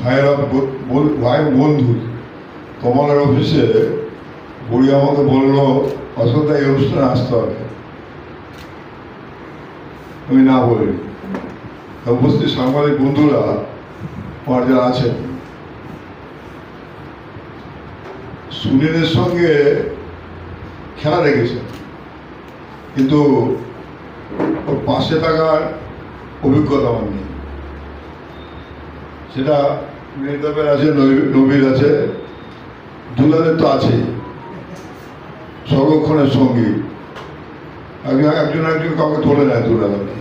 ভাইয়েরা ভাই বন্ধু কমলের অফিসে বুড়ি আমাকে বললো অসদা এই অনুষ্ঠানে আসতে হবে। আমি না বলি। উপস্থিত সাংবাদিক বন্ধুরা আমার যারা আছেন, সুনীলের সঙ্গে খেলা রেখেছেন, কিন্তু ওর পাশে থাকার অভিজ্ঞতা আমার নেই। সেটা মেহতাবের আছে, নবীর আছে, দুলালের তো আছেই, সর্বক্ষণের সঙ্গী। একজন কাউকে তোলে নেয় দুলাল আর কি।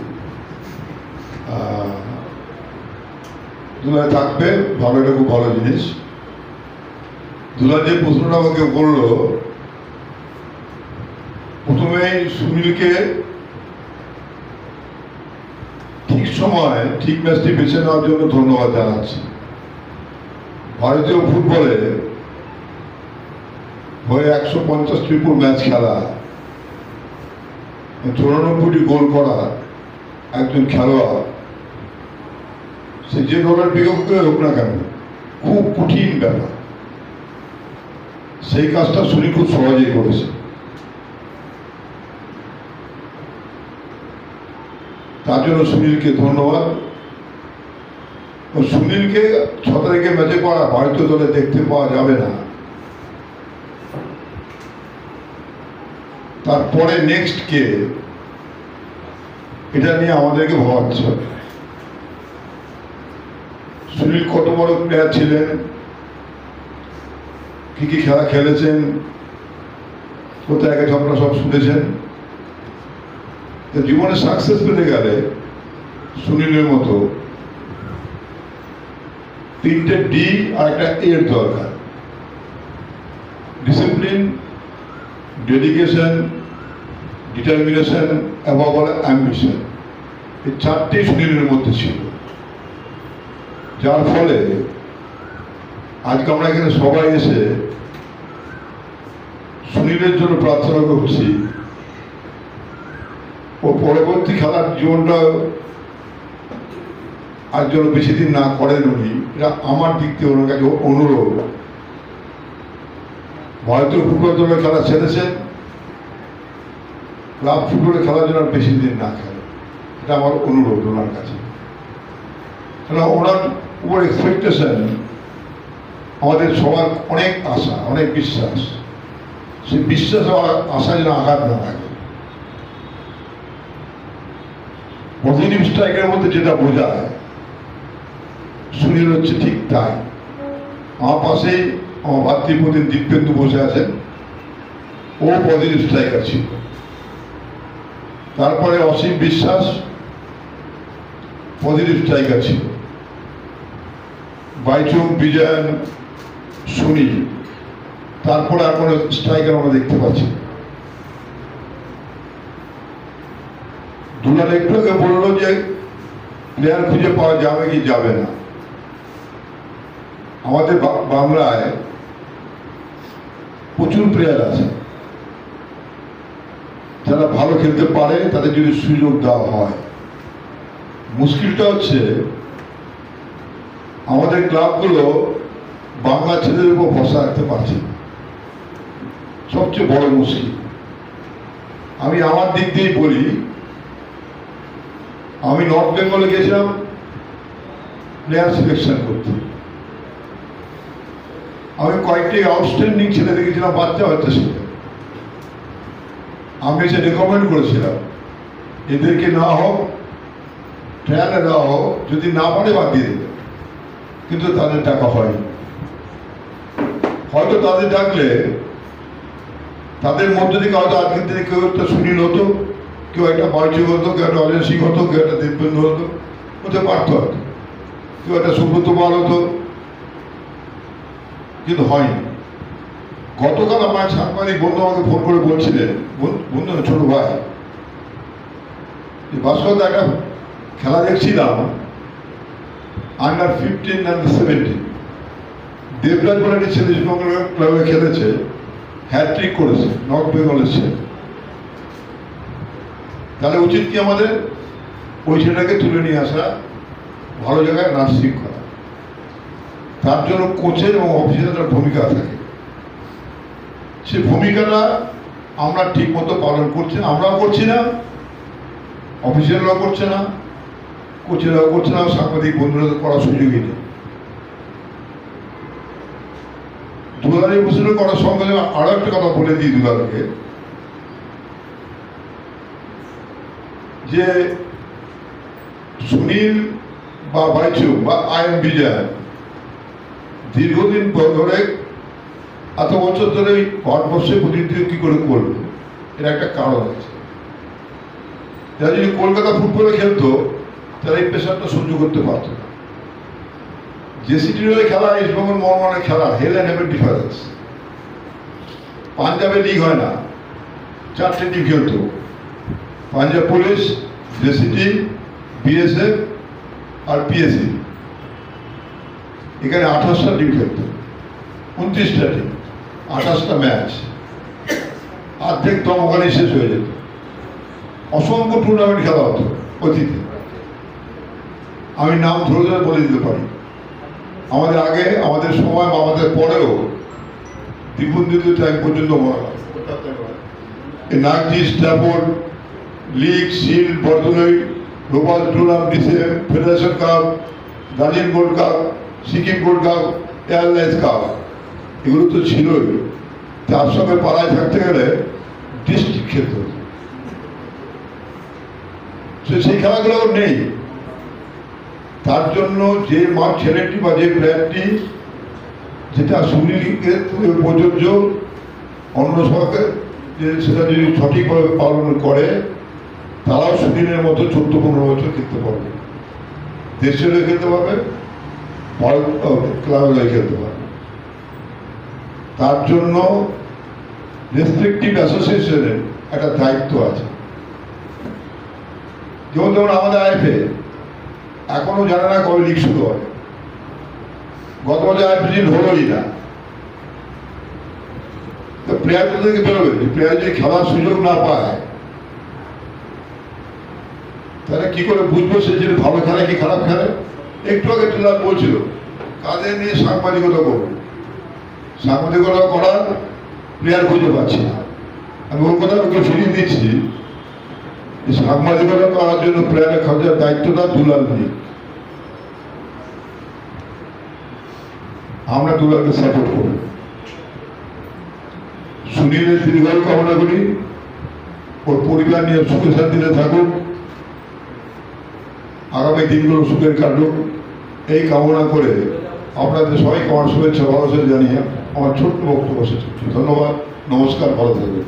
দুলাল থাকবে, ভালো, এটা খুব ভালো জিনিস। দুলাল যে প্রশ্নটা আমাকে বললো, প্রথমেই সুনীলকে ঠিক সময় ঠিক ম্যাচটি বেছে নেওয়ার জন্য ধন্যবাদ জানাচ্ছি। ভারতীয় ফুটবলে হয়ে 150টি ম্যাচ খেলা, 94টি গোল করা একজন খেলোয়াড়, সে যে দলের বিপক্ষে হোক না কেন, খুব কঠিন ব্যাপার। সেই কাজটা সুনীল খুব সহজেই করেছে। তার জন্য সুনীলকে ধন্যবাদ। সুনীলকে 6 তারিখে ম্যাচে পড়া ভারতীয় দলে দেখতে পাওয়া যাবে না। তারপরে নেক্সট কে, এটা নিয়ে আমাদেরকে ভাবাচ্ছে হবে। সুনীল কত বড় প্লেয়ার ছিলেন, কি কি খেলা খেলেছেন, কোথায় আগে আপনারা সব শুনেছেন। জীবনে সাকসেস পেতে গেলে সুনীলের মতো 3টে ডি আর একটা এর দরকার। ডিসিপ্লিন, ডেডিকেশন, ডিটারমিনেশন এবং অ্যাম্বিশন, এই 4টি সুনীলের মধ্যে ছিল। যার ফলে আজকে আমরা এখানে সবাই এসে সুনীলের জন্য প্রার্থনা করছি, ও পরবর্তী খেলার জীবনটা আর যেন বেশি দিন না করেন উনি। এটা আমার দিক থেকে ওনার কাছে অনুরোধ। ভারতীয় ফুটবল দলের খেলা ছেড়েছেন, ক্লাব ফুটবলে খেলার জন্য বেশি দিন না খেলে, এটা আমার অনুরোধ ওনার কাছে। কেন ওনার উপর এক্সপেকটেশন, আমাদের সবার অনেক আশা, অনেক বিশ্বাস। সেই বিশ্বাস আশা যেন আঘাত না লাগে। পজিটিভ স্ট্রাইকের মধ্যে যেটা বোঝায়, সুনীল হচ্ছে ঠিক তাই। আমার পাশেই আমার ভাতৃপ্রতিম দিব্যেন্দু বসে আছেন, ও পজিটিভ স্ট্রাইকার ছিল। তারপরে অসীম বিশ্বাস পজিটিভ স্ট্রাইকার ছিল। বাইচুং, বিজয়ন, সুনীল, তারপরে আর কোনো স্ট্রাইকার আমরা দেখতে পাচ্ছি। দুলাল একটু আগে বললো যে প্লেয়ার খুঁজে পাওয়া যাবে কি যাবে না। আমাদের বাংলায় প্রচুর প্লেয়ার আছে যারা ভালো খেলতে পারে, তাদের যদি সুযোগ দেওয়া হয়। মুশকিলটা হচ্ছে আমাদের ক্লাবগুলো বাংলা ছেলেদের উপর ভরসা রাখতে পারছে না, সবচেয়ে বড় মুশকিল। আমি আমার দিক দিয়েই বলি, আমি নর্থ বেঙ্গলে গেছিলাম প্লেয়ার সিলেকশন করতে। আমি কয়েকটি আউটস্ট্যান্ডিং ছেলে দেখেছিলাম, বাচ্চা ছেলে। আমি এসে রেকমেন্ড করেছিলাম এদেরকে না হোক, ট্রায়ালে দেওয়া হোক, যদি না পারে বাদ দিয়ে দেবে। কিন্তু তাদের টাকা হয়নি। হয়তো তাদের ডাকলে তাদের মধ্যে থেকে হয়তো আজকের দিনে কেউ একটা সুনীল হতো, কেউ একটা বার্জিক হতো, কেউ একটা অজয় সিং হতো, কেউ একটা দিব্যেন্দু হতো, হতে পারত হয়তো, কেউ একটা সুব্রত পাল হতো, কিন্তু হয়নি। গতকাল আমার সাংবাদিক বন্ধু আমাকে ফোন করে বলছিলেন, বন্ধু ছোট ভাই, ভাস্কর একটা খেলা দেখছিলাম, আন্ডার 15, আন্ডার 17, দেবরাজ বলে একটি ছেলে ক্লাবে খেলেছে, হ্যাট্রিক করেছে, নর্থ বেঙ্গলের ছেলে। তাহলে উচিত কি আমাদের ওই ছেলেটাকে তুলে নিয়ে আসা, ভালো জায়গায় নার্সিং করা। তার জন্য কোচের এবং অফিসারের ভূমিকা থাকে। সে ভূমিকাটা আমরা ঠিক মতো পালন করছি, আমরাও করছি না, অফিসাররাও করছে না, কোচেরাও করছে না, সাংবাদিক বন্ধুরা করার সুযোগই নেই। দুলালের বছর করার সঙ্গে আরো একটা কথা বলে দিই দুলালকে, যে সুনীল বা বাইচু বা আইএম বিজয় দীর্ঘদিন ধরে এত বছর ধরে ভারতবর্ষে প্রতিনিধিত্ব কি করে করবে, এর একটা কারণ আছে। যারা যদি কলকাতা ফুটবলে খেলতো তারা এই প্রেশারটা সহ্য করতে পারত না। জেসিটির হয়ে খেলা, ইস্টবেঙ্গল মোহনবাগানের খেলা, হেল অ্যান্ড হেভেন ডিফারেন্স। পাঞ্জাবে লিগ হয় না, 4টে টিম খেলতো, পাঞ্জাব পুলিশ, জেসিটি, বিএসএফ আর পিএসসি। এখানে 28টা টিম খেলতো, 29টা টিম, 28টা ম্যাচ, অর্ধেক দম ওখানে শেষ হয়ে যেত। অসংখ্য টুর্নামেন্ট খেলা হতো অতীতে, আমি নাম ধরে ধরে বলে দিতে পারি। আমাদের আগে, আমাদের সময় বা আমাদের পরেও দ্বিগুণিত টাইম পর্যন্ত মনে হয় নাগজি, স্ট্যাফোর্ড, লিগ, শিল্ড, বর্ধনই, global tournament, DCM, federation cup, Darjeeling gold cup, Sikkim gold cup, airlines cup, এগুলো তো ছিলই। তার সঙ্গে পাড়ায় থাকতে গেলে ডিস্ট্রিক্ট খেলতে হতো, সেই খেলাগুলো নেই। তার জন্য যে ছেলেটি বা যে প্লেয়ারটি, যেটা সুনীলের প্রযোজ্য, অন্য সবাইকে যে সেটা যদি সঠিকভাবে পালন করে, তারাও সুনীলের মতো 14-15 বছর খেলতে পারবে, দেশের হয়ে খেলতে পারবে, ভারত ক্লাবের হয়ে খেলতে পারবে। তার জন্য রেসপেক্টিভ অ্যাসোসিয়েশনের একটা দায়িত্ব আছে। যেমন আমাদের আইএফএ এখনো জানে না কবে লিগ শুরু হবে। গত বছর আইপিএল হলোই না, তো প্লেয়ার কোথা থেকে বেরোবে? প্লেয়ার যদি খেলার সুযোগ না পায় তাহলে কি করে বুঝবো সে যদি ভালো খেলে কি খারাপ খেলে? একটু আগে ট্রেলার বলছিল কাদের নিয়ে সাংবাদিকতা করবো, সাংবাদিকতা করার প্লেয়ার খুঁজে পাচ্ছি না। আমি ওর কথা ওকে ফিরিয়ে দিচ্ছি, সাংবাদিকতা করার জন্য প্লেয়ারের খোঁজার দায়িত্বটা দুলাল নিয়ে। আমরা দুলালকে সাপোর্ট করি, সুনীলের দীর্ঘায়ু কামনা করি, ওর পরিবার নিয়ে সুখে শান্তিতে থাকুক, আগামী দিনগুলো সুখের কাটুক, এই কামনা করে আপনাদের সবাইকে আমার শুভেচ্ছা ভালোবাসা জানিয়ে আমার ছোট্ট বক্তব্য শেষ করছি। ধন্যবাদ, নমস্কার, ভালো থাকবেন।